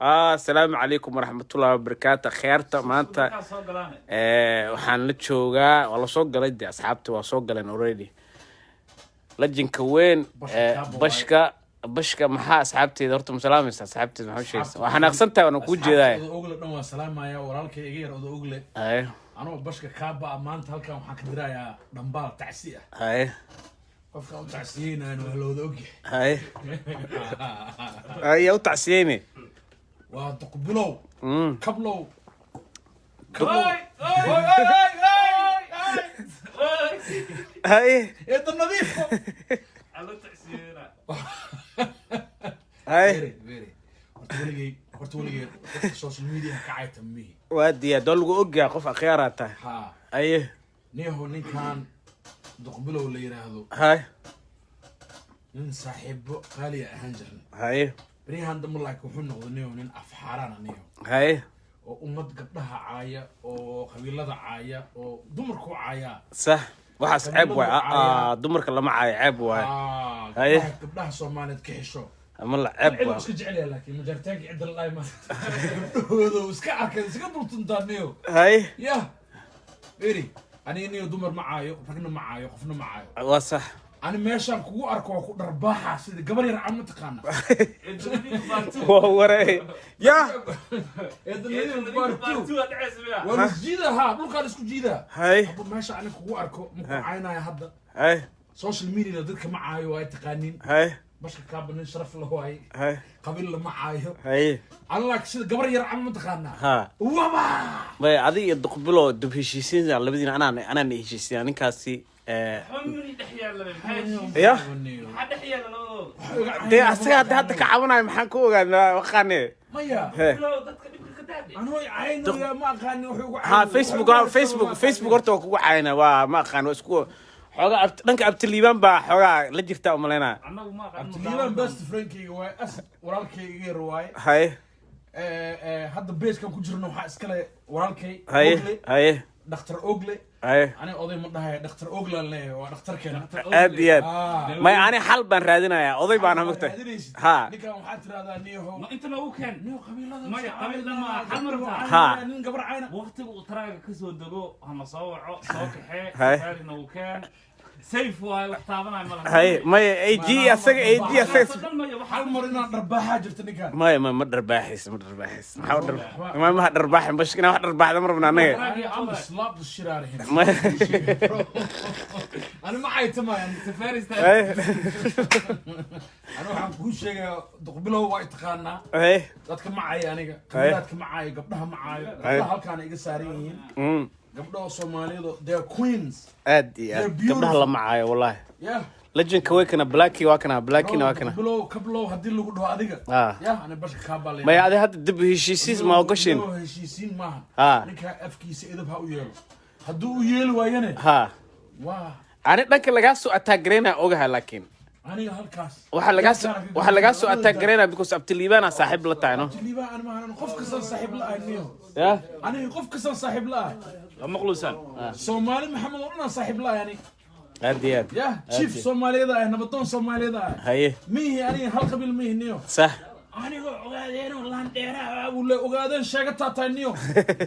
السلام عليكم ورحمة الله وبركاته خيرتا maanta waxaan la joogaa wala soo galay asxaabta waa soo galeen already lajinka weyn bashka maxaa asxaabteeda horta masalaameysa asxaabteeda maxaa sheegaysaa waxaan aqsantaa waan ku jeedaa ogle dhan waa salaamaya walaalkay iga yar oo ogle anoo bashka kaaba maanta halkan waxaan ka dirayaa dhambaal tacsi ah qofka u tacsiyeenayna waa looda ogyahay ay u tacsiyeenay waa taqbilow kablow ay eed nadiif ala tacsiyeenayna ay horta waligay social media ka caytamay waadiya dol lagu ogyahay qof akhyaarata ay neeho ninkan taqbilow la yiraahdo hay nin saaxiibo qaali ahaan jirin hay بريهان دم الله كوحنا وذنيه ونين أفحارنا نيو هاي وأمد قبلها عاية وقبيلة عاية ودمركو عاية صح وحس عيب واي دمرك لما عاي عيب واي هاي قبلها صومالة كيشو أمر عيب واي بس كجعلي لكن مجرتك عند الله ما هذا وسكعك سكبر تنتانيو هاي يا إيري أنا نيو دمر معايو فكنا معايو قفنا معايو وصح أنا ماشان كو أركو كو درباحة سيد قبل يرعى متقانا وري يا ولا جيدا ها مو كان اسكو جيدا هاي أبو ماشا أنا كو أركو مكو عينا يا هدا هاي سوشيال ميديا ضدك معايو هاي تقانين هاي باش كابن نشرف له هاي قبيل معايو هاي أنا لك سيد قبل يرعى متقانا ها وابا باي عادي يدقبلو دب هشيسين على بدين أنا هشيسين أنا كاسي حمري دحيا لنا يا حد دحيا لنا دي أسياد هذا كعونا محكو أنا وخاني مايا لو دتك دبك أنا هو عينه يا ما خاني وحقو ها فيسبوك أرتو كوع عينا وما خانوا اسكو حوجا دنك أبتليبان با حوجا لجفتا أملنا أنا وما أبتليبان بس فرانكي واي ورالكي غير واي هاي هذا بيس كان كجرنا وحا اسكله ورالكي هاي دكتور اوغلي أنا أضي مدها دكتور أوغلا اللي هو دكتور كنا أبيض ما أنا حل بن رادنا يا أضي بنا مكتة ها نكا محاط هذا نيو ما أنت لو كان نيو قبيلة ما قبيل لما حمرتها ها نقبر عينا وقت وتراك كسو دقو هم صوع صوك هاي حي إنه كان سيف وهاي وحتابنا هاي ما أي جي أسق حال مرينا درباحة جرت نكان ما درباحس حاول ما درباح بس كنا واحد درباح ده مرة أنا سلاب الشرار هنا أنا ما عيتما يعني سفارس أنا وحن كل شيء تقبله وايد تقانا ذاتك معي أنا قبلاتك معي قبلها معي قبلها كان يقصارين قبلها صومالي they're queens أدي قبلها الله معاي والله لجن كويكنا بلاكي واكنا بلاكي واكنا قبلوا هدي اللي قدوا هذيك يا أنا بس كابالي ما هذا هاد دب هشيسيس ما وقشين هشيسين ما نك أفكي سيدها ويل هدو ويل وينه واه أنا لكن لقاسو أتاجرينا أوجها لكن أنا هالكاس waxa laga soo attack because abtiliibana saaxib la taayno abtiliibana ana ma qof kasan saaxib la ahniyo ya ani qof kasan saaxib la maqluusan Soomaali Maxamed oo saaxib la yani aadiyad ya chief Soomaalida ah nabadoon Soomaalida ah haye mihi ani hal qabil mihniyo صح aniga ogaadeen laan dheeraa uu la ogaadeen sheegata taaniyo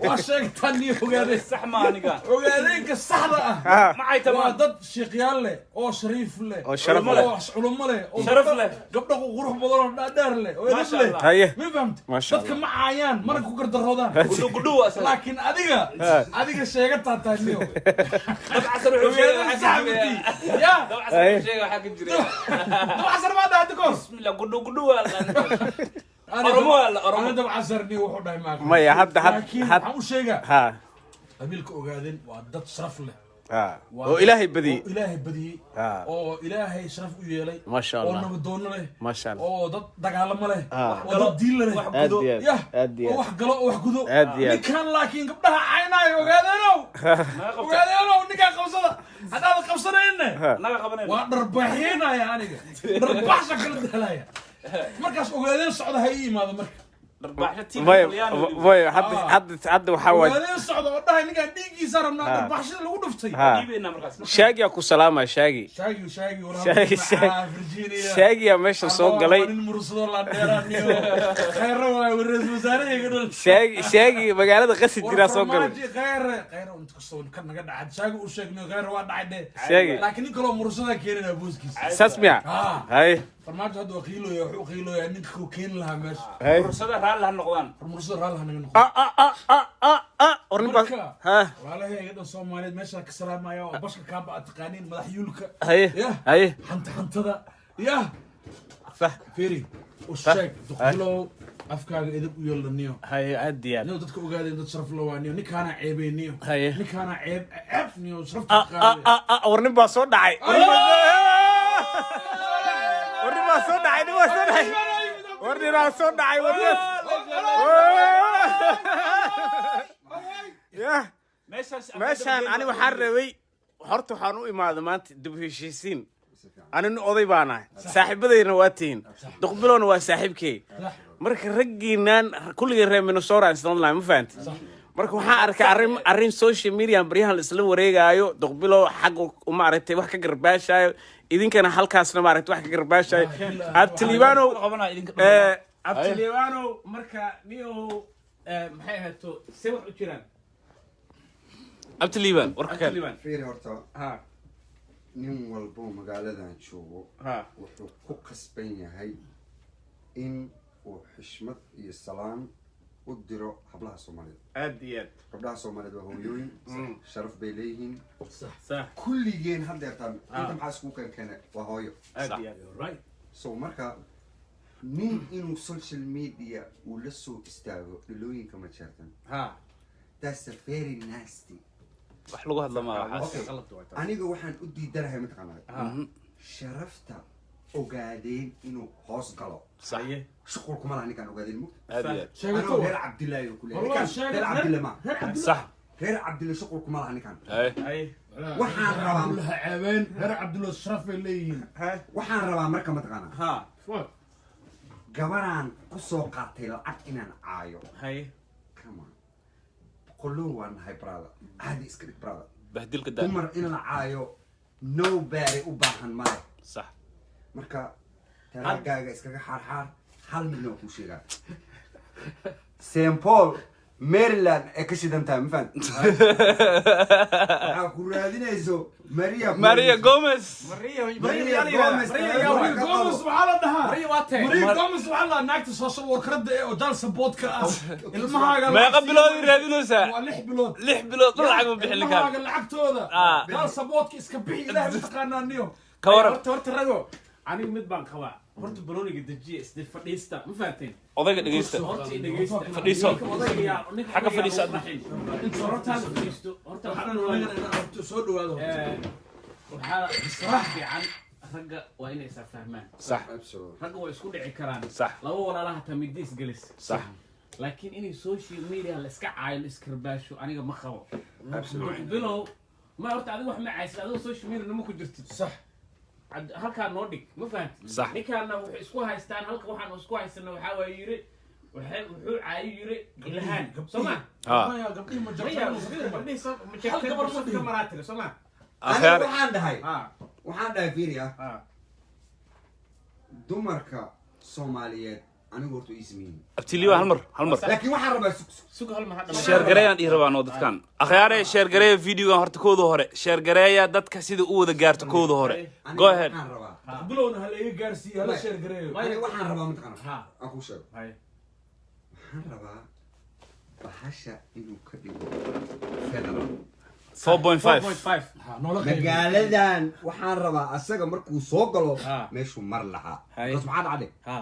waa sheegata niyo ogaadeen sax ma aniga ogaadeenka saxda ah ma ay tamaa dad sheeqyaal leh oo shariif leh oo sharaf leh culummo leh oo sharaf leh gabdho qurux badan oo dhaadheer leh oo edeb leh haye ma fahamt ma sha Allah dadka ma caayaan marka ku gardaroodaan gudhu asal laakiin adiga sheegata taaniyo dad casar wuxuu sheegay waxa ka jira ya dad casar wuxuu sheegay waxa ka jira dad casar ma dhaad ko bismillah gudhu wala أنا دب عصرني وحده ما يا هاد وشيء ها قبيلك أوجادين وعدت صرف له وإلهي بدي أو إلهي شرف ويلي ما شاء الله ونبضون له ما شاء الله أو ضد دجال ماله وضد ديل له أدي وحقلو وحقدو أدي كان لكن قبلها عيناي أوجادينه ونكان قبصة هذا القبصة إنه ودربحينا يعني دربح شكل دهلايا مركز أوجادين صعد هاي ما ذا مركز Dharbaaxsho tiim Way Talyaani. way hadda waxa waay Waalin socdo oo dhahay ninkaan dhiiggiisa rabnaa dharbaaxshada lagu dhuftay. ha Dhiibayna markaas. shaagi ku salaama shaagi Shaagi Shaagi, Virginia. shaagi meesha soo galay Nin mursado la dheeraaniyo. Khayr waa wariis wasaaraha dhul. shaagi magaalada qasi jira soo galay Khayr inta kasoo kan naga dhacay. Shaagi uu sheegnay khayr waa dhacay. Shaagi. Laakiin nin kale oo mursada keenana booskiisa. sasmiya Ha. hay Farmaajo hadda waa qiiloya wuxuu qiiloya ninka ku keen lahaa meesha. hay Fursada raali ha noqdaan. Mursada raalaha naga noqon. orni bas Marka, ha walaalahay dhan Soomaaliyeed meesha ka salaamaya oo bashka ka baa taqaaniin madax yuulka. hay Yah. hay Hantada. Yah. صح Firi. oo sheeg duqbilow afkaaga edeb u yeelaniyo. hay adiyan Inuu dadka ogaadeen dad sharaf la waaniyo ninkaana ceebeyniyo. Haye. Ninkaana ceebniyo sharafta qaadaya. orni baa soo dhacay orni baa soo dhacay orni baa soo dhacay yah meeshaan ani waxaan rabay horta waxaan u imaaday maanta dib u heshiisiin anina oday baan ahay saaxiibadayna waa tihiin duqbilowna waa saaxiibkey marka raggiinaan kulligii reer Minnesota aan isla nahay ma fahanti marka waxaan arkay arrin social media baryahan la isla wareegaayo duqbilow xaq uma aragtay wax ka garbaashayo idinkana halkaasna ma aragtay wax ka garbaashayo abtiliibano abtiliibano marka niyo maxay ahaato see wax u jiraan Abtiliiban warka kale. abtiliibaan fiiri horta ha nin walbo magaaladan joogo ha wuxuu ku qasban yahay in uu xishmad iyo salaan u diro hablaha Soomaaliyeed aad iyo aad gabdhaha Soomaaliyeed waa hooyooyin sharaf bay leeyihiin صح kulligeen haddeertaan inta maxaa isku keenkeene waa hooyo aad iyo aad Right. so marka nin inuu social media uu la soo istaago dhilooyinka ma jeertan ha that's a very nasty Wax lagu hadla ma aha. Okay. aniga waxaan u diidanahay mataqaanaa sharafta ogaadeen inuu hoos galo saye shuqul kuma laha ninkaan ogaadeen mug Aad iyo aad. anoo reer cabdilaahi oo kule والله شايف reer cabdile ma Sax. reer cabdile shuqul kuma laha ninkaan Hay. ay waxaan rabaa Abdullahi Caabeen reer Cabdullahi sharaf bay leeyihiin. waxaan rabaa marka mataqaanaa ha gabaraan kusoo qaatay lacag inaan caayo hay come on boqolow waan nahay brother caadi iska dhig brother Bahdilka daa. dumar in la caayo nobody u baahan male Sax. marka talaagaaga iskaga xaarxaar hal midna waa kuu sheegaa St. Paul Maryland ee ka shidan tahay ma fahanti waxaa ku raadinayso Maria Gomez. Maria Gomez Gomez waxaa la dhahaa. Maria waa tee. Maria Gomez waxaa la naagta social workerada ee oo jaal support-ka ah. Ilmahaaga Meeqa bilood ay raadinaysaa? waa 6 bilood. 6 bilood lacag ma bixin ninkaan. Ilmahaaga lacagtooda. Ah. Jaal support-ka iska bixi ilaahay mataqaanaa niyo. Ka waran. horta rago aniga mid baan qabaa horta balooniga dajiye isdil fadhiista ma fahanteen Odayga dhageysta. horta dhageysta Fadhiiso. Xagga fadhiiso. inta horta fadhiisto horta waxaan soo dhawaado. waxaa israax fiican ragga waa inay isa fahmaan Sax. ragga way isku dhici karaan Sax. laba walaalaha tamidiis gelis Sax. laakiin inay social media la iska caayo la iskarbaasho aniga ma qabo bilow ma horta adiga wax ma caaysid adiga social media nama ku jirtid Sax. halkaa noo dhig ma fahanti Sax. ninkaana waxay isku haystaan halka waxaan isku haysana waxaa waa yiri wuxuu caayi yiri ilhaan soo ma Ha. Gabdhihi ma maya maraatiri soo ma aniga waxaan dhahay ha waxaan dhahay fiiriya ha dumarka Soomaaliyeed anigu horta ii sameeyeen Abtiliiban hal mar. laakiin waxaan rabaa suga hal mahad Share gareeyaan ii rabaan oo dadkan. Akhyaare share gareeya video horta kooda hore. Share gareeya dadka sida u wada gaarto kooda hore. Go ahead. waxaan rabaa bilowna hal iga gaarsiiyo hal sheer gareeyo. aniga waxaan rabaa mataqaanaa ha aan kuu sheego hay waxaan rabaa bahasha inuu ka dhigo federal 4.5. 4.5 Ha noola qayb. magaaladan waxaan rabaa asaga markuu soo galo Ah. meeshuu mar lahaa Hay. bas maxaa dhacday ha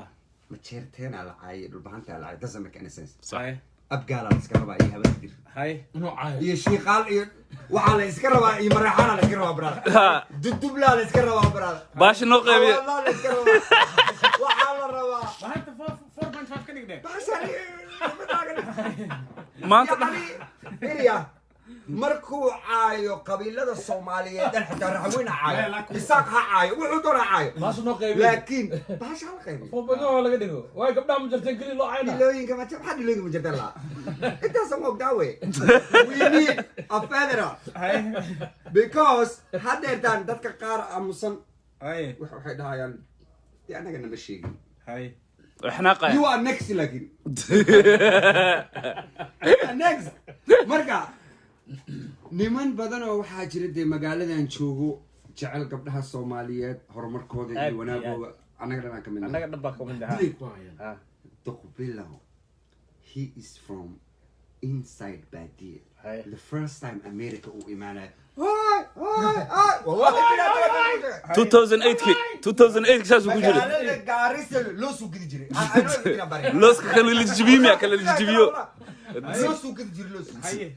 ma jeerteenaa la caayay dhulbahantaa la caayay doesn't make any sense hay abgaalaa la iska rabaa iyo habadir hay Inuu caayo. iyo shiiqaal iyo waxaa la iska rabaa iyo mareexaana la iska rabaa brother Ha. dudublaa la iska rabaa brother Baashi noo qaybiye. awaalaa la iska rabaa waxaa la rabaa bahanta 4.5 ka dhigde bahashani Maanta yacni iriya markuu caayo qabiilada Soomaaliyeed xataa raxweyn caayo isaaq ha caayo wuxuu doona caayo maas noo qayb laakiin baasha hal qayb oo badan laga dhigo way gabdhaha ma jirteen kali loo cayna dilooyinka ma jab xad dilooyinka ma jirtaan la inta soo daawe we need a federal because hadeertan dadka qaar amusan waxay dhahayaan anaga nama sheegin احنا you are next laakiin next marka niman badan oo waxaa jira dee magaaladan joogo jecel gabdhaha Soomaaliyeed horumarkooda iyo wanaagooda anaga dhan ka mid anaga dhanba ka mid ah Duqbilow he is from inside Badia the first time America uu imaanay 2008 ساسو كجري gaarisa loo soo gidi jiray لوس كانوا اللي تجيبيهم يا كلا اللي تجيبيو loo soo gidi jiray loo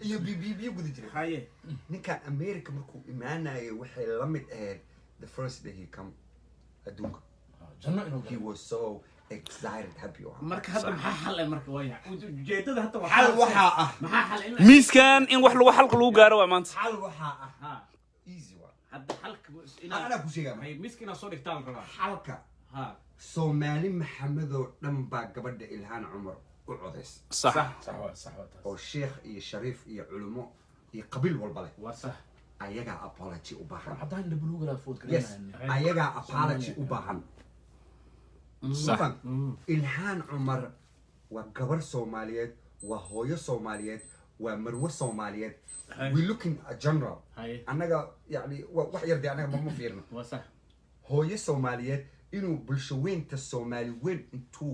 iyo bibi gudi jiray ninka America markuu imaanayo waxay la mid ahayd the first day he come adduunka janno inuu he was so excited happy marka hadda maxaa xal ah marka waa ujeedada hadda xal waxa ah maxaa xal in ميس كان إن وحلو حلق لو جارو أمانت xal waxa ah easy waa hadda xalka ana ku sheegaa hay miskina soo dhigtaan rabaa xalka ha Soomaali Maxamed oo dhan baa gabadha Ilhaan Cumar u codeys صح صح oo sheekh iyo shariif iyo culimo iyo qabiil walba leh waa sax ayaga apology u baahan hadaan dibluuga la food yes ayaga apology u baahan صح Ilhaan Cumar waa gabar Soomaaliyeed waa hooyo Soomaaliyeed waa marwo Soomaaliyeed we looking at general anaga yani wax yar anaga ma fiirno waa sax hooyo Soomaaliyeed inuu bulsho weynta Soomaali weyn intuu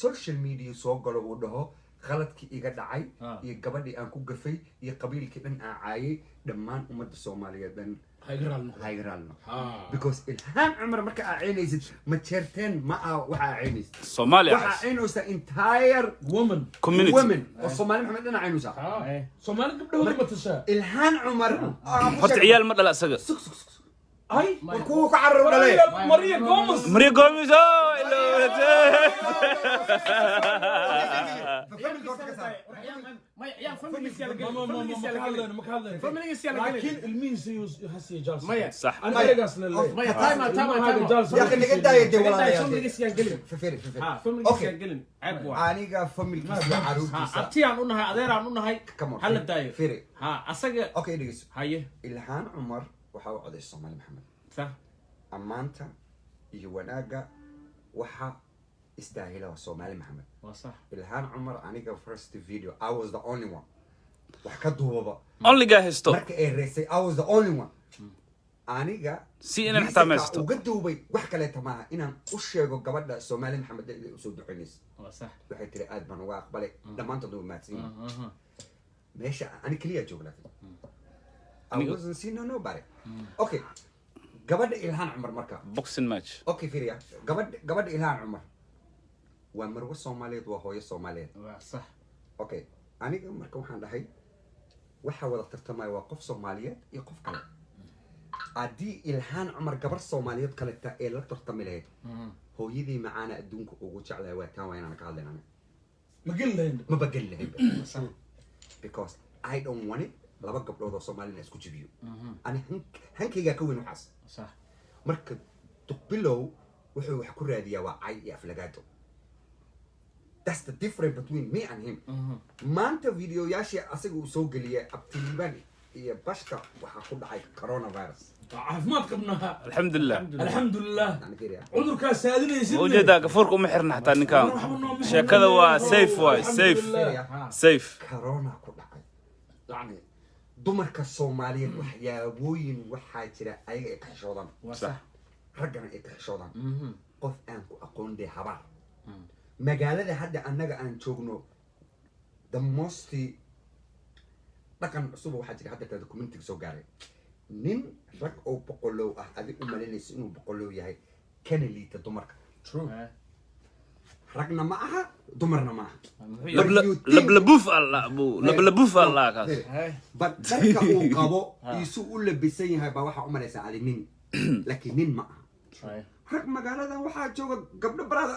social media soo galo uu dhaho qaladkii iga dhacay iyo gabadhii aan ku gafay iyo qabiilkii dhan aan caayay dhammaan ummadda Soomaaliyeed dhan hayraalno because Ilhaan Cumar marka aad ceynaysid ma jeerteen ma waxa aad ceynaysid Soomaaliya waxa ceynaysa entire community women oo Soomaali Maxamed dhan ceynaysa Soomaali gabdhaha ma tashaa Ilhaan Cumar horta ciyaal ma dhala asaga ay ku ka carro dhalay Maria Gomez ilo ما يا فاميلي لكن المين هسي جالس ما صح انا قاص لله ما تايم هذا جالس يا اخي نقدر يدي والله فاميلي قلن ففيري ها فاميلي قلن عيب واحد aniga familkiisa caruurtiisa abti aan u nahay adeer aan u nahay hal daayo firi ha asaga okay dhigeyso haye Ilhaan Cumar waxa uu codeys Soomaali Maxamed صح amaanta iyo wanaaga waxa istaahila Soomaali Maxamed صح Ilhaan Cumar aniga first video I was the only one wax ka duubaba only guy has stop marka ay reesay I was the only one aniga si inaan xataa meesto uga duubay wax kale tamaha inaan u sheego gabadha Soomaali Maxamed ay u soo duceynayso صح waxay tiri aad baan uga aqbalay dhamaantood way maadsan meesha ani kaliya joogna I wasn't seeing nobody okay gabadha Ilhaan Cumar marka boxing match okay fiiriya gabadha Ilhaan Cumar waa marwo Soomaaliyeed waa hooyo Soomaaliyeed صح okay aniga marka waxaan dhahay waxa wada tartamay waa qof Soomaaliyeed iyo qof kale adii Ilhaan Cumar gabar Soomaaliyeed kale ta ee la tartami lahayd hooyadii macaana adduunka ugu jeclaa waa taan waynaan ka hadlaynaa ma bagal lahayn because I don't want it laba gabdhood oo Soomaaliyeed isku jibiyo ani hankayga ka weyn waxaas صح marka Duqbilow wuxuu wax ku raadiyaa waa ay iyo aflagaado that's the difference between me and him maanta video yaashii asaga uu soo galiyay abtiliban iyo bashka waxa ku dhacay coronavirus caafimaad qabnaha alxamdulillah cudur ka saadinaysid wajada gafuurka uma xirna xataa ninkan sheekada waa safe way safe corona ku dhacay yani dumarka Soomaaliyeed waxyaabooyin waxa jira ayaga ay ka xishoodan صح ragana ay ka xishoodan qof aan ku aqoon de habar magaalada hadda annaga aan joogno the most dhaqan cusub waxa jira hadda documentary soo gaaray nin rag oo boqolow ah adiga u maleynayso inuu boqolow yahay kana liita dumarka true ragna ma aha dumarna ma aha lablabuf Allah abu lablabuf Allah kaas but dadka uu qabo isu u labisan yahay baa waxa u maleysaa adi nin laakiin nin ma aha rag magaaladan waxaa jooga gabdho barada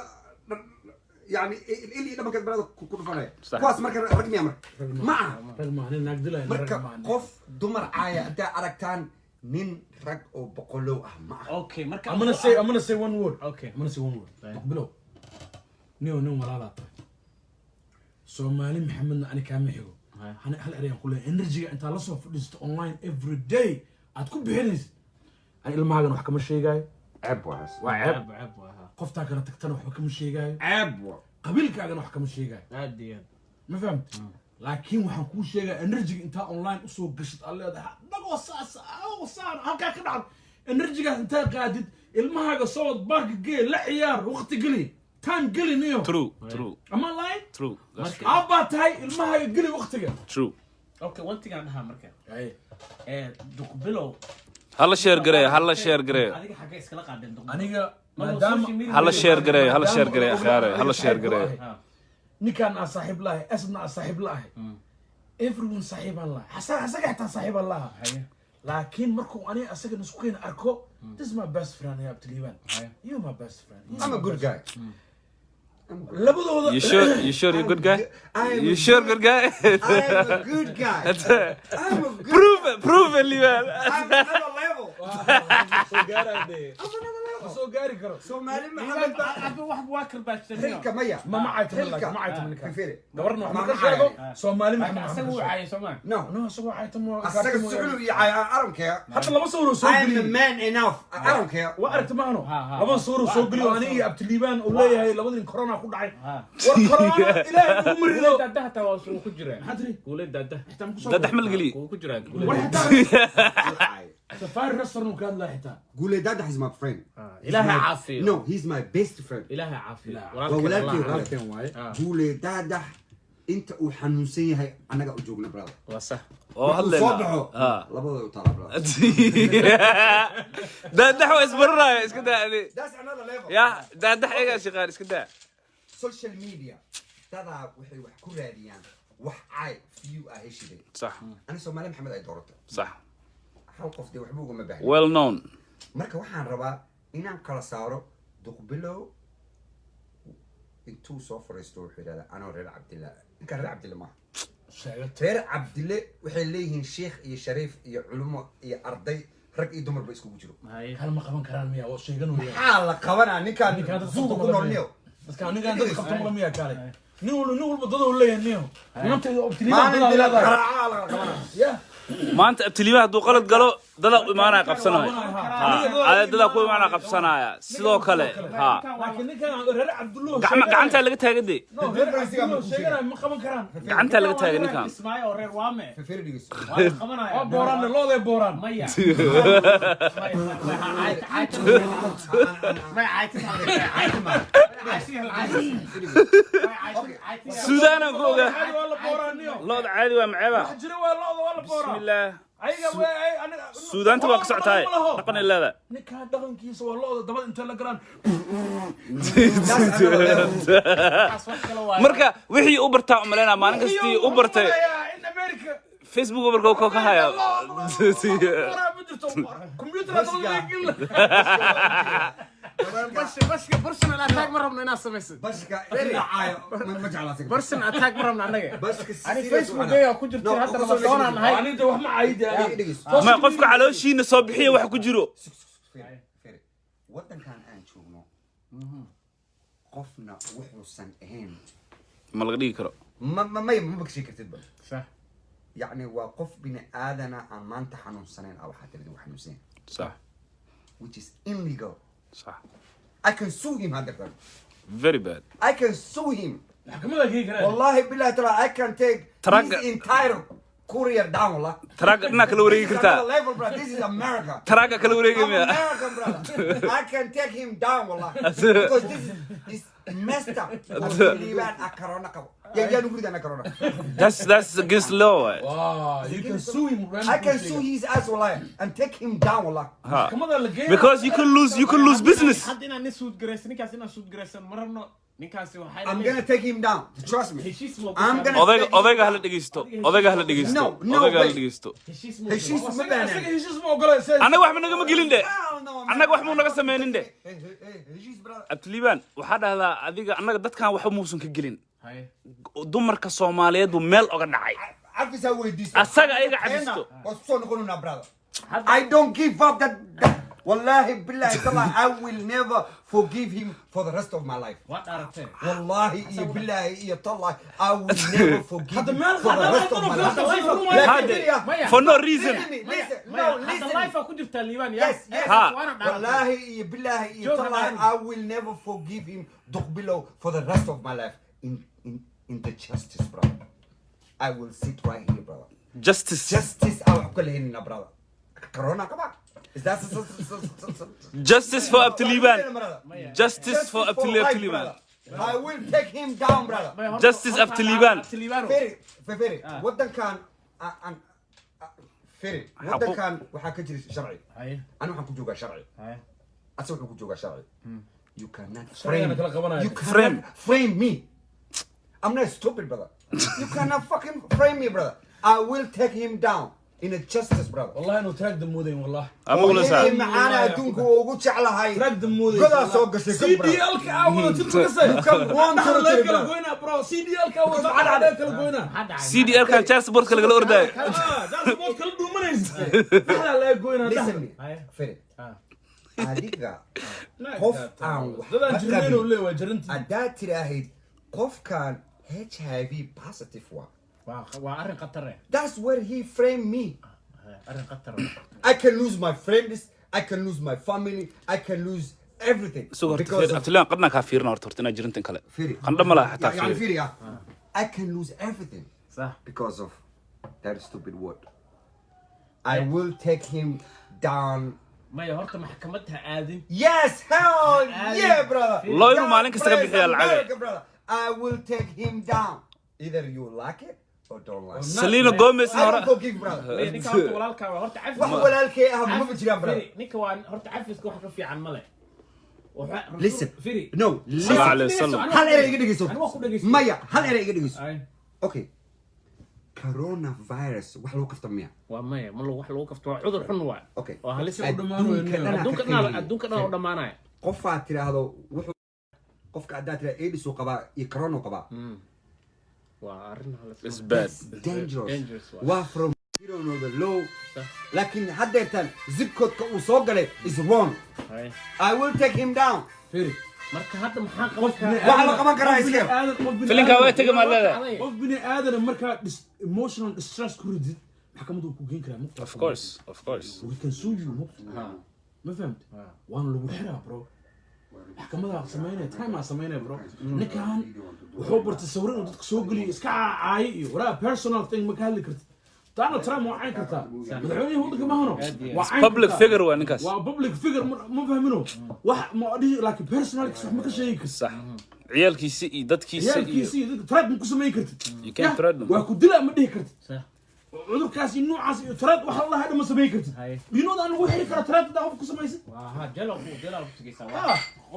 يعني اللي لما كان بلاد كل فناء كواس مركز رقمي أمر معه رقم أنا نقدله مركز قف دمر عاية أنت أركتان نين رق أو بقولو معه اوكي marka I'm gonna say one word okay I'm gonna say one word تقبله نيو ملالا سومالي محمدنا أنا كام حيو أنا هل أريان كله إنرجي أنت لسه فلست أونلاين every day أتكون بحرز أنا إلما هاجن وحكم الشيء جاي عب واس عيب قفتها كنا تقتنع وحكم الشيء جاي عب قبيلك هاجن وحكم الشيء جاي عادي ما فهمت لكن وحنكون شيء إنرجي أنت أونلاين أسوق قشط الله ده نقص صار هكذا كده إنرجي أنت قاعد إلما هاجن صوت باك جيل لا عيار وقت قلي تايم قلي نيو true أما لاين true أبا تاي إلما هاجن قلي وقت قلي true اوكي one thing aan dhahaa marka أي duqbilow hala share gareeyo adiga xagee iskala qaadeen duqbilow أنا مادام hala share gareeyo akhiyaare hala share gareeyo نكان صاحب الله اسمنا صاحب الله everyone صاحب الله حسا حتى صاحب الله لكن مركو أنا أسجل نسقين أركو this is my best friend يا بتليبان you my best friend I'm a good guy لابد you sure you're good guy you sure good guy I'm a good guy I'm a good prove it Liban I'm another level سو قاري كرو so مالي محمد aba wax waa karbaashsanyo تلك مية ما معي تملك ما معي تملك فيري دورنا ما محمد معي. شاغو سومالي محمد asaga wuu caayay Soomaa no نو سو عاي تمو السجل السجل يعي I don't care حتى لما صوروا سو I'm a قلي man enough I don't care وأركت معنا ها. لما صوروا سو قلي وأنا أبتليبان ولا هي لابد إن كورونا كل عين ها والكورونا إلهي عمر guuleed له daadaha taa waa soo ku jiraan حدري guuleed daadaha dad axmed geli wuu ku jiraa سفار رستوران وكان لا حتى قولي داد is my friend ilaahay caafiyo no he's my best friend ilaahay caafiyo walaalkii قولي داد انت وحنوسين هي انا وجوجنا برادر waa sax oo hadleena labada u tala brother daadax waa isbaranaaya iska daa adi that's another level ya daadax egaa shaqaan iska daa social media dadaa waxay wax ku raadiyaan wax caay few ah heshiday صح ana Soomaali Maxamed ay doorato صح hal qof de waxba uga ma baahnaa well known marka waxaan rabaa inaan kala saaro duqbilow intuu soo fariisto wuxuu yidhahdaa anoo reer cabdilla ninkaan reer cabdilla maaha reer cabdille waxay leeyihiin sheekh iyo shariif iyo culimo iyo arday rag iyo dumarba iskugu jiro هل ما قبل كلام مياه وشيء قالوا maxaa la qabanaa ninkaan zuuga ku nool niyo بس كان نيجان ده خبطوا ولا مياه كاري نقول بدو ولا ينيو ما انت ابتلي maalin ما dila لا qaraaca la qabanaa يا maanta abtiliba hadduu qalad galo dada u imaanaya qabsanaya dada ku imaanaya qabsanaya sidoo kale ha لكن نيجان رر عبد الله gacanta laga taagade شيء ما قبل كلام gacanta laga taagay ninkan ismaayo oo reer waame firidigiis waa qabanaya بوران لو ده بوران maya ma suudaan aan ku ogaa عادي ولا بوران نيو looda caadi waa maceeba حجري ولا ولا بوران bismillaah ايغا انا suudaanta waa ka socotaay dhaqan ilada ninka dhaqankiisa waa looda dabad inta la garan marka wixii u bartaa umaleena maalin kastii u bartay in America facebook markuu ka haya كمبيوتر personal attack ma rabno inaad samaysid bashka dhacaayo ma jeclaa personal attack ma rabno anaga bashka ani facebook ay ku jirtay hadda la doonaan nahay aniga wax ma caayid ma qofka calooshiina soo bixiya wax ku jiro wadankan aan joogno qofna wuxuusan ahayn ma laga dhigi karo ma bagshi kartid ba يعني وقف بني آدنا أمان تحنون سنين أو حتى لدي وحنوسين صح which is illegal صح I can sue him هذا الكلام very bad I can sue him والله والله بالله ترى I can take his entire career down والله taraga dhinaca kala wareegi kartaa level bro this is America taraga kala wareegi I'm miya American brother I can take him down والله because this is messed up liibaan corona qabo yaa nugu ridana corona that's against law wow you can sue him I can sue his ass والله and take him down والله كمان la geeyo because you can lose business hadda inaan suud gareysan ninkaas inaan suud gareysan ma rabno ninkaasi waxay I'm gonna take him down. Trust me. heshiis mo I'm gonna odayga hala dhegeysto odayga hala dhegeysto No, odayga hala wait. dhegeysto heshiis mo Heshiis ma asaga baahnaan. heshiis ma ogolay annaga wax ma nagama gelin de Hell no, man. annaga wax muu naga sameynin de Heshiis, brother. abtiliibaan waxaa dhahdaa adiga annaga dadkan waxba muusan ka gelin hay dumarka Soomaaliyeed buu meel oga dhacay Afisa weydiiso. asaga ayaga cabisto Waa soo noqonayna, brother. I don't give up that. Wallahi billahi tallahi, I will never forgive him for the rest of my life. waa dhaartay Wallahi iyo billahi iyo tallahi, I will never forgive Hadda him meel for the hadda rest of my hadda life. hadda Hade, for no reason Listen to me, listen. No, hadda listen. life ku jirta liiban Yes, yes. Ha. waana dhaartay Wallahi iyo billahi iyo Joke tallahi, about I will never forgive him Duqbilo for the rest of my life in the justice, brother. I will sit right here, brother. justice Justice, I will call him, brother. Corona, come on. Is that justice for abtiliibaan brother? justice for life, abtiliibaan brother. I will take him down, brother. Justice up to Liban. Ferry, waddankan Ferry, waddankan waxaa ka jira sharci. hay Anu waxaan ku joogaa sharci. hay Asa wuxuu ku joogaa sharci. You cannot Sharcigana kala qabanaya. You cannot frame me. I'm not stupid, brother. You cannot fucking frame me, brother. I will take him down in a justice, brother. والله انه تراك دمودين والله ama Hooyadii ula macaana adduunka ugu jeclahay. تراك دمودين Godaa soo gashay سي kan, دي brother. ال كاوله تتكسر Come on, لا brother. كلا قوينا برو سي دي ال كاوله عاد عليك كلا قوينا hadda CDL kan child support kala gala ordaay ده سبوت كلا دومنيس لا لا قوينا Listen me, Aye. Ferry. Ah. Adiga qof aan wax ده ka جرين qabin. ولا وجرنتي Haddaad tidhaahid qofkan HIV positive waa. waa arrin khatar ah That's where he framed me. arrin khatar I can lose my friends, I can lose my family, I can lose everything. soo horta because of abtiliibaan qadna ka fiirna horta inaa jirintan kale Ferry. qandha ma laha xataa يعني fiir Ferry, I can lose everything صح because of that stupid word. I will take him down. maya horta maxkamadda aadin Yes, hell yeah, brother. Lawyer God maalin kasta ka bless bixiya lacag. America, brother. I will take him down. Either you like it or don't like it. Selena Gomez I hore don't forgive, brother. maya ninka horta walaalkaa waa horta wax cafis walaalkay ah ma jiraan, brother. Firi, ninka waa horta cafiska wax ka fiican male Listen. firi No, listen. Sallallahu alayhi wasallam. Hal erey iga dhegeyso. Ani waa ku dhegeysto. Maya, hal erey iga dhegeyso. ay Okay. Coronavirus wax lagu kafta miya? waa maya ma wax lagu kafto waa cudur xun waa Okay. oo halis Adduunka dhan adduunka dhan adduunka dhan oo dhamaanaya Qofaad tiraahdo wuxuu qofka haddaad tiraahdo AIDS uu qabaa iyo corona uu qabaa. waa arrin halis is bad Dangerous. Dangerous, wow. Waa from zero to the low. Laakiin haddeertan zip code-ka uu soo galay is wrong. ay I will take him down. فيري marka hadda maxaa qaban karaa Waxa la qaban karaa iska. filinka waa taga ma leedahay qof bini aadan markaa emotional distress ku ridid maxkamadu ku geen karaa of course we can sue you ma fahamti waan lagu xiraa bro maxkamada sameynaya time sameynaya bro ninkan wuxuu bartay sawir inuu dadka soo geliyo iska caayay iyo waraa personal thing ma ka hadli kartid taana Trump waa cayn kartaa madaxweynaha waddanka ma hano waa cayn public kartaa. figure waa ninkaas waa public figure ma fahmino wax ma dhihi laakiin personal wax ma ka sheegi kartid sax ciyaalkiisa iyo dadkiisa iyo ciyaalkiisii dadka trade ma ku samayn kartid You can't threaten them. waa ku dilaa ma dhihi kartid صح cudurkaas iyo noocaas iyo trade waxa la hadha ma samayn kartid Haye. binooda aan lagu xiri kara trade hadaa qof ku samaysid waa ha jalo ku tigaysaa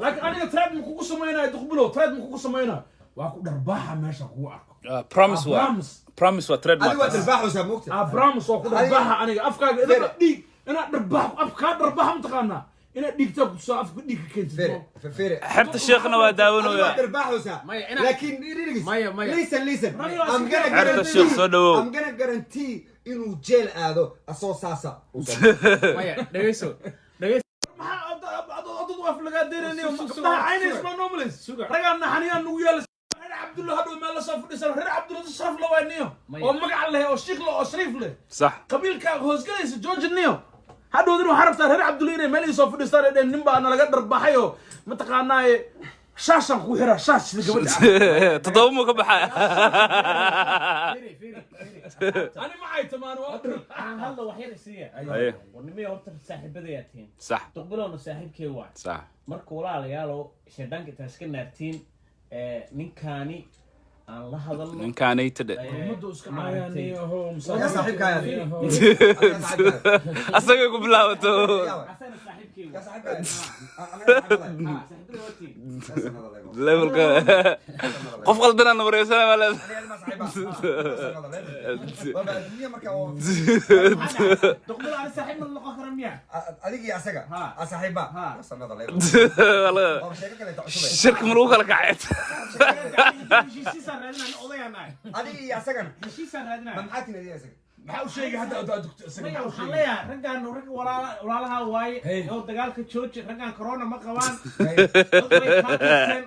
laakiin aniga trade ma kugu samaynayo duqbilow trade ma kugu samaynayo waa ku dharbaaxa meesha kugu arko promise waa Promise. promise waa trademark Adigu waa darbaaxaysaa moogta. abrams waa ku dharbaaxa aniga afkaaga inaad dhiig inaad dharbaax afkaa dharbaaxa mataqaanaa inaad dhiigtaa ku soo afka dhiig ka keentid Fere. xerta sheekhna waa Adigu waa daawanaya darbaaxaysaa. Maya, ina- Laakiin dhigis. Maya, maya. Listen. Maya, I'm gonna Xerta guarantee. sheekh soo dhawow. I'm gonna guarantee inuu jail aado asoo saasa. maya dhageyso dhageyso adad af lagaa deynaniyo gabdhaha caynays ma nomalis ragaa naxaniyaan nugu yaala reer cabdulla hadhow meel la soo fadhiisan reer cabdulla sharaf la waaniyo oo magac leh oo shiikh leh oo shariif leh sax qabiilkaaga hoosgalaysa george niyo hadhowdin waxaa rabtaa reer cabdulla inay meel ii soo fadhiistaan ee dheen nin baa nalaga dharbaxay oo mataqaanaaye shaashaan kugu xiraa shaash sida gabadha toddoba muu ka baxaya firi firi ani maxay tamaan waa aan hadda wax yar isiiya Aye. warnimada horta saaxiibadayaa tihiin sax duqbilowna saaxiibkee waa sax marka walaalayaalo shaydaanka intaad iska naartiin ninkaani aan la hadalno ninkaanay tadhe ummaddu iska cayaaniyo hoo Yaa saaxiibkaaga. asagay ku bilaabato asana saaxiibkee Yaa waa saaxiibkaaga. saaxiibada watiin levelka qof qaldan aan wareysana wala تقبل على صاحب من القهر مياه adiga iyo asaga saaxiiba sanada leeyahay shirka maruu kala kacay شي صار لنا اوضينا adiga iyo asagana شي صار لنا maxaa tinadiya asaga maxaa u sheegay hadda aad dugto isaga maxaa u sheegay خليها رجعنا رجع وراها واي او دغالك جوج رجعنا كورونا ما قوان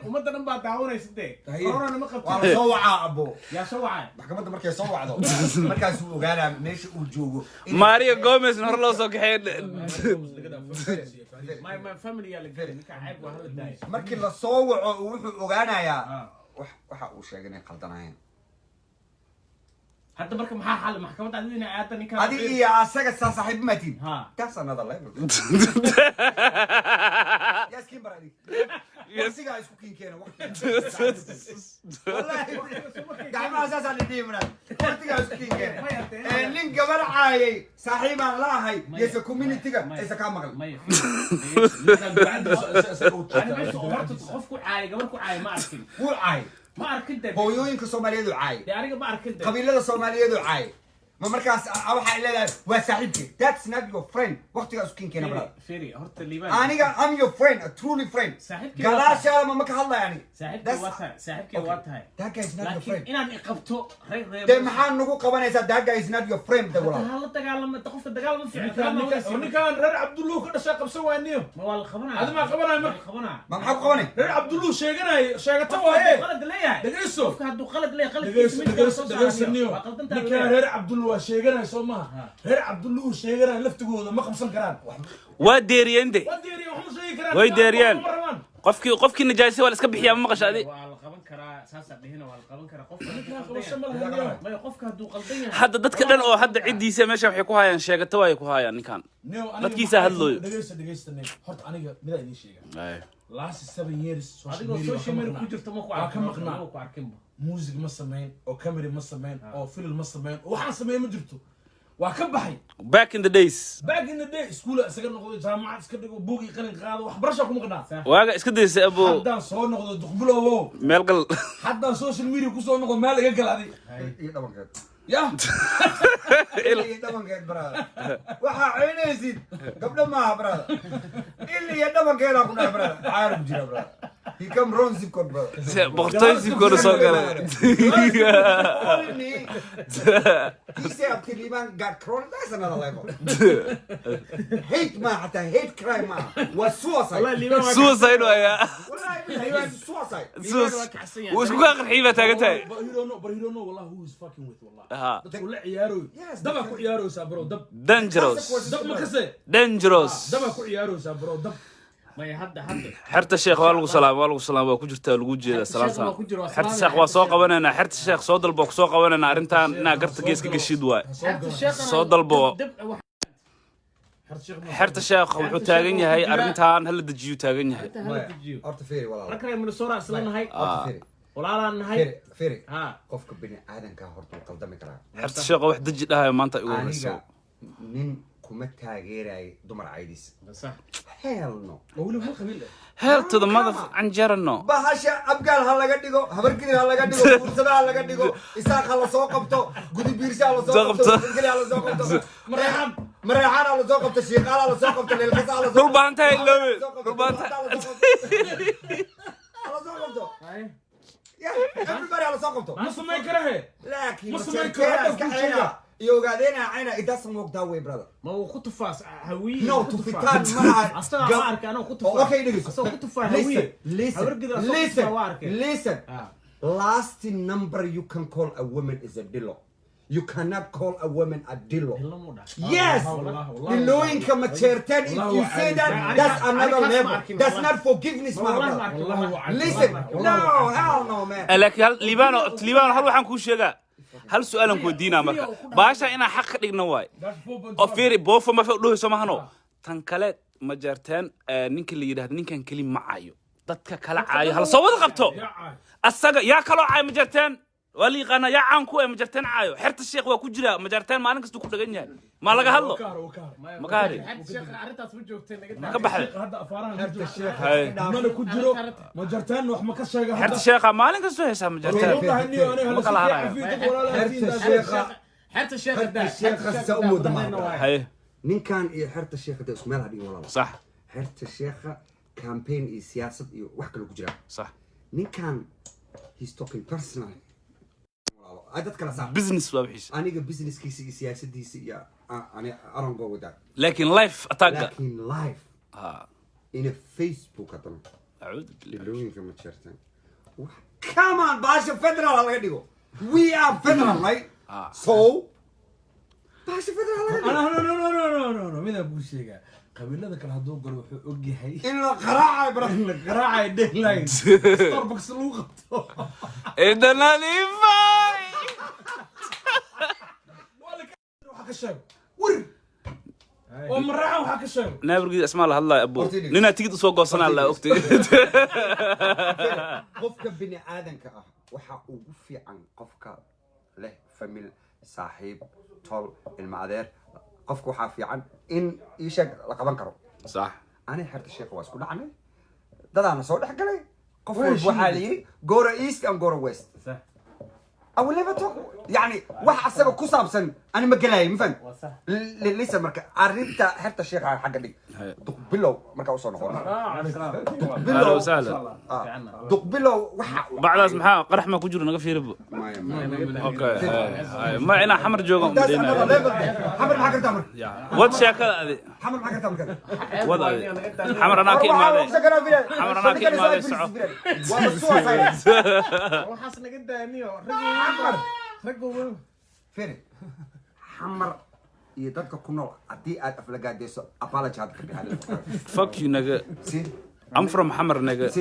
ومدنا با داونaysidee كورونا ma qabto waa soo wacaa abo yaa soo wacay maxkamadda markay soo wacdo markaas uu ogaanaa meesha uu joogo Mario Gomez hor loo soo kaxeen my family يا لقيت كعيب وهذا داي markii la soo waco wuxuu ogaanayaa waxa uu sheegay inay qaldanayeen حتى بركة محا حل محكمة عدينا عادتني كان adiga iyo asaga saaxiib maatiin ها taas anada level yaskin baradi yasiga isku kinkeena wallahi gacmaha saasaan idhihi maraa waqtigaa isku kinkeena nin gabar caayay saaxiibaan la ahay yesa communityga aysa kaa maqal ما خوفكو عاي قبلكو عاي ما أركن wuu caay ما أركن ده hooyooyinka soomaaliyeed uu caay ده أنا ما أركن ده qabiilada soomaaliyeed uu caay ma markaas waxay leedahay waa saaxiibkii that's not your friend waqtigaa isku kinkeena brada فيري هرت الليبان aniga I'm your friend a truly friend saaxiibkii gadaashaada ma ka hadlaya ani saaxiibkii waa tahay that guy is not your friend laakiin inaan iqabto reer de maxaa nagu qabanaysaa that guy is not your friend de walaal hala dagaalama qofka dagaalama fiican ninkaan reer cabdulluh ka dhashay qabsan waaniyo ma waa la qabanaa adi maa qabanaya ma marka qabanaa ma maxaa ku qabanay reer cabdulluh sheeganay sheegata waaye qalad leeyahay dhageyso qofka hadduu qalad leeyahay qaladkiisa niyo ninkaan reer cabdulluh waa sheeganay soo maha reer cabdulluh sheeganay laftigooda ma qabsan karaan waa deeriyende waa deeriya wax ma sheegi karaan way deeriyaan qofkii najaasi waa la iska bixiyaa ma maqashaadi waa la qaban karaa saasa dhihina waa la qaban karaa qofka hadduu qaldan yahay hadda dadka dhan oo hadda cidiisa meesha waxay ku hayaan sheegato way ku hayaan ninkan dadkiisa hadlooyo dhageysta horta aniga midaa idiin sheega last 7 years adigoo social media ku jirto ma ku arkin music ma samayn oo camera ma samayn oo film ma samayn oo waxaan sameeyay ma jirto waa ka baxay back in the days school isaga noqdo jaamacad iska dhigo buugi qalin qaado wax barasho kuma qadhaa waaga iska daysay abo haddaan soo noqdo duqbulowo meel gal haddaan social media ku soo noqdo meel iga galaaday iyo dhabankeed ya iyo dhabankeed brada waxaa ceynaysid gabdho maaha brada iyo dhabankeedaa ku dhahay brada caarab jira brada he come wrong zip code brada boqortooy zip code soo galay he said after Liban got corona that's another level hate ma حتى hate crime ma was suicide suicide waya wallahi suicide isku ka qarxii ba taagantay but you don't know wallah who is fucking with wallah ha dadku la ciyaaro daba ku ciyaaraysa bro dab dangerous dab ma kase dangerous daba ku ciyaaraysa bro dab ما هدا xerta sheekh waa lagu salaam waa ku jirtaa lagu jeeda salaam xerta sheekh waa soo qabanayna xerta sheekh soo dalbo ku soo qabanayna arintan inaa garta geeska gashid waay soo dalbo xerta sheekh wuxuu taagan yahay arintan hal dajiyo taagan yahay horta feeri walaal ركنا من الصورة أصلا هاي ولا لا نهاي feeri ها qofka bini aadanka horta uu qaldami karaa xerta sheekh wax daji dhahay maanta igu horeyso aniga nin kuma taageeray dumar caydis صح hell no wali hal qabiil hell to the mother anjarano bahasha abgaal ha laga dhigo habargeli ha laga dhigo fursada ha laga dhigo isaaq ha la soo qabto gudi biirsha ha la soo qabto habargeli ha la soo qabto mareexaan ha la soo qabto shiiqaal ha la soo qabto leelkasa ha la soo dul baanta iloobe dul baanta ha la soo qabto everybody ha la soo qabto ma samayn karahe laakiin Ma samayn karo, hadda ku sheega. iyo ogaadeena cayna it doesn't work that way brother ما هو كنت فاس هوية no tufitaan maaha أصلا ما أعرف أنا كنت فاس okay dhegeyso أصلا كنت فاس هوية listen last number you can call a woman is a dillo you cannot call a woman a dillo yes dilloyinka ma jeerteen if you say that that's another level that's not forgiveness my brother listen no hell no man laakiin hal liibano hal waxaan kuu sheegaa hal su'aalan ku diinaa marka baasha inaa xaq ka dhigno waay oo fiiri boofo ma fa dhuuso mahano tan kale ma jeerteen ninka la yiraahdo ninkan kali ma caayo dadka kala caayo hal soo wada qabto asaga yaa kala caayo ma jeerteen ولي قانا يا عنكو مجرتين عايو حرت الشيخ وكجرا مجرتين ما نكستو كدغن yahay ما laga hadlo ma kaari sheekh arintaas ma joogteen laga ka baxay hadda afaraha حرت الشيخ mana ku jiro ma jartaan wax ma ka sheega حرت الشيخ ما نكستو هيسا مجرتين حرت الشيخ حرت الشيخ سأمو دمار هاي نكان إيه حرت الشيخ ده اسمه هذه والله صح حرت الشيخ كامبين إيه سياسة إيه وحكي له كجرا صح نكان he's talking personal هذا تكلم صح بزنس وابحيش أنا بزنس كيسي سياسة دي سي يا أنا أرون جو ده لكن لايف اتاك لكن لايف إن فيسبوك أتمنى اعوذ بالله اللون كم تشرتين كمان باشا فدرال على قديو we are federal right so باشا فدرال انا مين ابو شيغا قبيلada kale haduu galo wuxuu og yahay in la qaraacayo bro in la qaraacayo deadline Starbucks lagu qabto idana lifay waxa ka sheeg wir oo maraha waxa ka sheeg نابرقي اسمع الله الله ابو نينا تيجي سو غوسنا الله وقتي qofka bini aadanka ah waxa ugu fiican qofka leh famil saaxiib tol ilma adeer qofka waxa fiican in iisha la qaban karo صح ani xirta sheekh waa isku dhacnay dadana soo dhex galay qof walba waxa la yiri gora east and gora west صح او ليبتو يعني واحد اسبه كوسابسن انا ما قلاي مفهم لسه مركا ارنتا حتى الشيخ حق دي دقبلو مركا وصل نقول اهلا وسهلا دقبلو بعد اسمها قرح ما كجر نغا فيرب اوكي ما انا حمر جوغ مدينه حمر ما قدر امر ود شاكل هذه حمر ما قدر امر ود حمر انا كي ما حمر انا كي ما سعو waxaas naga daaniyo حمر raggu فين حمر يدك كنول ادي افلغاديسو apology هذا fuck you nigga سي I'm from حمر nigga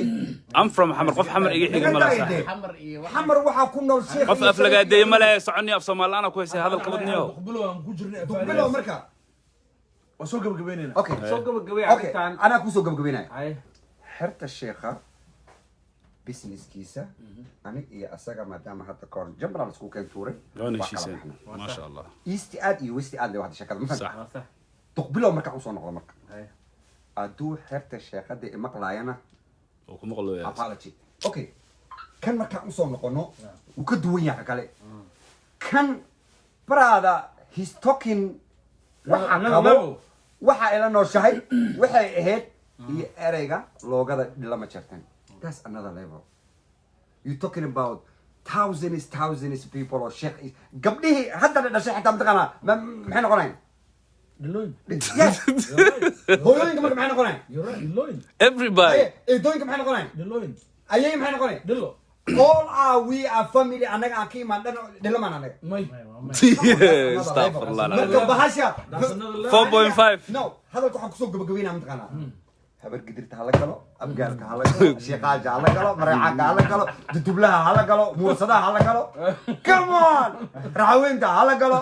I'm from حمر قف حمر ايغي خيغ ملا صح xamar iyo wax حمر waxa ku nool sheekh قف افلغادي ملا سعني اف Soomaali ana ku heysay hadalka wadniyo qbilo aan ku jirnay دقبلو مركا waa soo gabagabeynayna اوكي soo gabagabay اوكي arrintan انا كوسو قبقبيناي ay حرت الشيخة بيزنس كيسة أنا إيه أساقا مادام حتى كون جنبنا نسكو كان توري وانا شيسين ما شاء الله استعاد إيه واستعاد لواحد الشيخة مثلا صح صح تقبله مركا أوصل نقطة مركا ay أدو حرت الشيخة دي مقلاينا وكم قالوا يا أبالتي أوكي كان مركا أوصل نقطة وكدوين يا كالي كان برادا he's talking waxa qabo waxa ila noo shahay waxay ahayd iyo ereyga loogada lama jartan that's another level you talking about thousands of people or sheikh gabdhihi hadda dhashay xitaa mataqana maxay noqonayaan diloin yes hooyooyinka marka maxay noqonayaan you're right diloin everybody eedooyinka maxay noqonayaan diloin ayay maxay noqonayaan dilo all are we are family anaga aan ka imaan dhan dhilamaan anaga may استغفر الله marka العظيم bahasha 4.5 no hadalka waxaan kusoo gabagabeynaa mataqaanaa habar gidirta hala galo abgaalka hala galo sheekaaja hala galo mareecaanka hala galo dudublaha hala galo muursadaha hala galo come on raxaweynta hala galo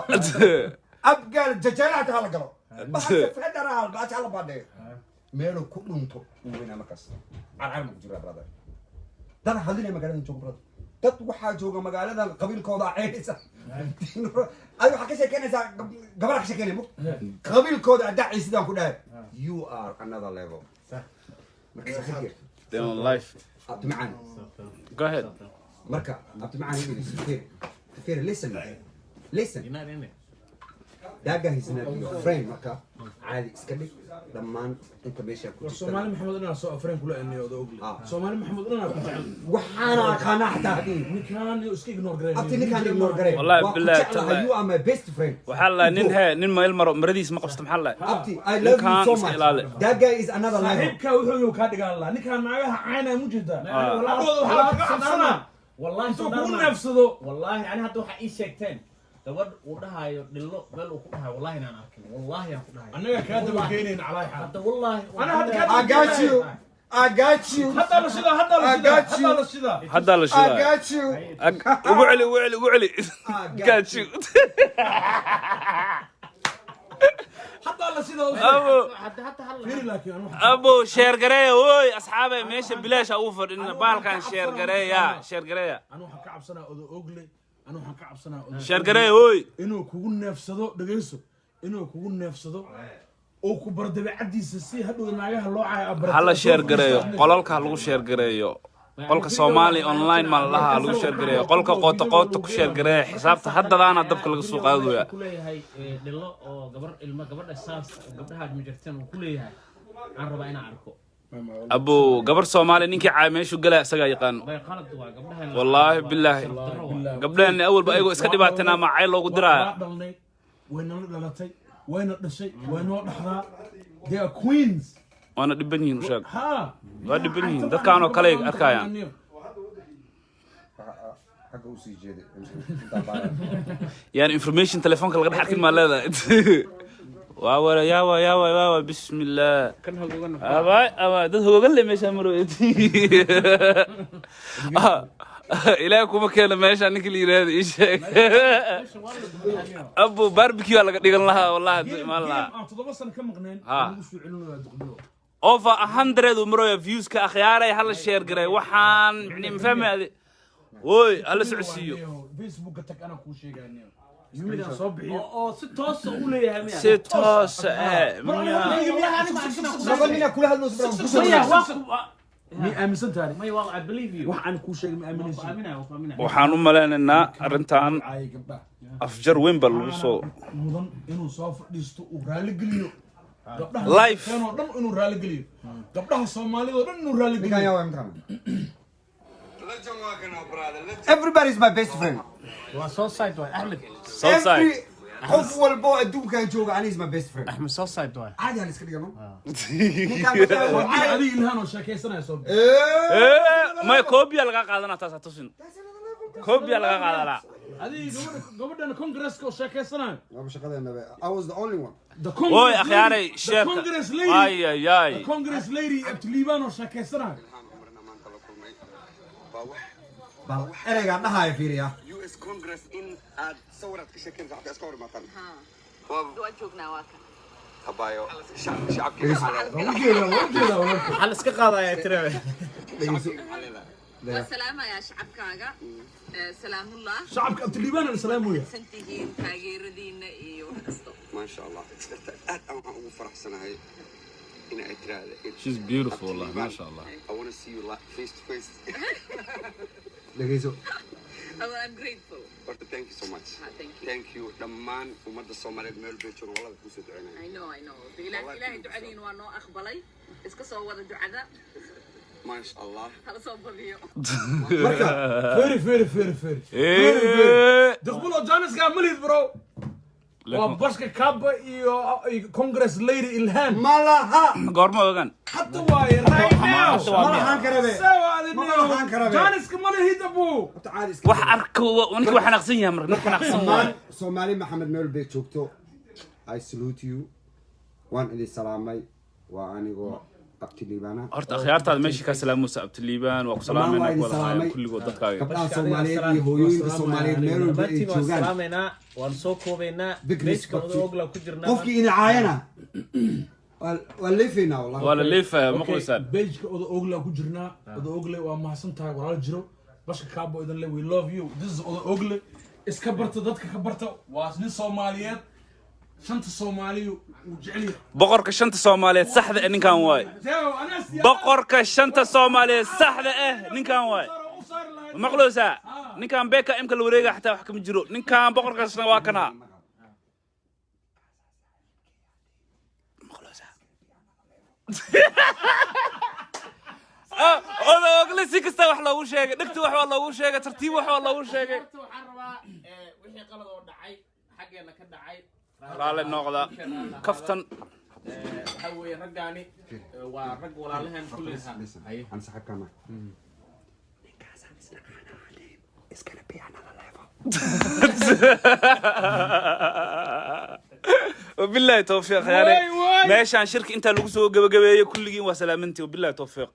abgaal jajaalaata hala galo bahasha federal bahasha hala baadheeyo meeluu ku dhunto uu weynaa markaas carcar ma ku jiraa brother dad hadinay magaaladan joogo brother dad waxaa jooga magaaladan qabiilkooda ceelisa ay waxa ka sheekeynaysaa gabar ka sheekeynay mug qabiilkooda adacay sidaan ku dhahay you are another level marka saxir they're on life abdi macaan go ahead marka abdi macaan yiri fir listen that guy is not your friend marka caadi iska dhig dhammaan inta meesha ku jirta Soomaali Maxamed inaa soo afreen kula inay odo ogli Soomaali Maxamed inaa ku jecel waxaana aqaana xataa hadii ninkaan iska ignore gareey abdi ninkaan ignore gareey والله بالله you are my best friend وحلا نين هي نين ما يلمر مريض ما قبست محله abdi I love you so much that guy is another level saaxiibka wuxuu ka dhigan la ninkaan naagaha caynaa mujida walaalooda waxa ka cabsana wallahi intuu ku neefsado wallahi ani hadda waxa ii sheegteen gabadh uu dhahayo dhillo meel uu ku dhahayo wallahi inaan arkin wallahi aan ku dhahayo anaga ka daba geyneen calay xal hadda wallahi ana hadda ka I got you hadda la shida هذا I الشيء got you وعلي كاتشو hadda la shida ابو hadda hal firi laakiin anu ابو شير قريه وي اصحابي ماشي بلاش اوفر ان بالكان شير قريه anu waxa ka cabsanaa odo ogle أنا وحن كعب سنة شير قري هوي إنه كون نفسه دقيسو إنه كون نفسه أو كبرد بعدي سسي هدو ناقة الله عا أبرد هلا شير قري قلالك هلو شير قري قلك Soomaali online ما لها هلو شير قري قلك قوت كشير قري حسابته حتى أنا دبك السوق هذا يا كلها هاي دلو أو قبر الساس قبرها مجرتين وكلها عن ربعنا عركو أبو قبر Soomaali نينك عايمش وقلا سجى يقان والله بالله قبل أن أول بأيقو إسكت باتنا مع عيل لو قدرة وين الشيء وين وضحها they are queens وأنا دبني وشاق ها وأنا دبني ده كانوا كليك أركايا حق وسي جدي يعني information تلفونك الغد حكي ما لا واو يا بسم الله أبا ده هو قال لي مش أمره إلهكم كان ماشي عنك اللي يراد إيش أبو باربيكيو على قد لها والله ما الله over 100 ومرة views كأخياري هلا شير قري وحان يعني مفهم هذه وي هلا سعسيو فيسبوك أنا كل شيء قال يومي صبحي ستوس أولي هم ستوس كل هذا مي أمسن تاري ما يواقع I believe you وحن كل شيء مأمنين وحان ملاننا أرنتان أفجر وين بالوصو مدن إنه صاف ليستو ورالي قليو لايف كانوا دم إنه رالي قليو قبلها الصومالي ودم إنه رالي قليو Everybody is my best friend. وصوت سايد واي أحمد سايد قف والبو أدوم كان جوج أنا is my best friend. أحمد صوت سايد واي عادي أنا إسكت يا هذه الهان وشاكي سنة يصوب ما كوبيا لقى قادنا تاساتوسين كوبيا لقى قادنا هذه قبل كونغرس كو شاكي سنة I was the only one. وي أخياري شير كونغرس ليدي أي كونغرس ليدي أبتليبان وشاكي سنة أنا قاعد نهاية فيريا. US Congress in صورت كشكل زعك أسكور مثلا دوان شوقنا واكا أبايو شعب حل اسك قاضي يا ترى والسلامة يا شعب كاغا سلام الله شعبك أبتليبان السلام ويا سنتيهين تاغير دينا إيو هكستو ما شاء الله أنا فرح سنة هاي هنا أترى she's beautiful والله ما شاء الله I want to see you like face to face لقيته. I'm grateful thank you so much thank you دمان ومدى الصومالية ميل بيتشر والله بكوسة دعينا I know إلهي دعالين وانو أخبالي اسكا صوّد دعادا ما شاء الله هلا صوّبليو فيري دخلوا جانس قام مليد برو وبشك كابا كونغرس ليدي إلهام مالها. قرما وغن حتى واي رايح مالها كربة. سوا جانس كمالي هيدبو wax arko wanka waxaan aqsan yahay marka aqsan Somali, Somali Mohammed Mel Bechukto. I salute you. Waan idin salaamay. Waa anigoo abtiliibana. horta akhyaartaada meeshii ka salaamu abtiliibaan waa ku salaamayna walaalahay kulligood dadkaaga Gabdhaha Soomaaliyeed iyo hooyooyinka Soomaaliyeed meel walba ay joogaan. سلامنا وانسو كوبينا بيش كودو أغلى كجرنا Qofkii ina caayana. Waa leefayna wallahi. wala leefa ma qoysaan بيجك أوضة أغلى كجرنا أوضة أغلى وما سنتها ولا جرو بشك كابو إذا we love you this is أوضة أغلى إسكبرت ضدك كبرت واسني صوماليات شنت صومالي وجعلي boqorka shanta Soomaaliyeed saxda ninkan waay boqorka shanta Soomaaliyeed saxda ninkan waay maqluusa ninkan beeka imka la wareega xataa wax kama jiro ninkan boqorka shanta waa kana maqluusa ogle si kasta wax loogu sheegay dhigta wax waa loogu sheegay tartiib wax waa loogu sheegay waxaan rabaa wixii qalad oo dhacay xageena ka dhacay raale noqda kaftan waxa weeye raggaani waa rag walaalahan kulliisa Aan saxibka ma. It's gonna be another level. وبالله توفيق يا ريت ماشي عن شركة انت لو سو غبغبيه كلغين وسلامنتي وبالله توفيق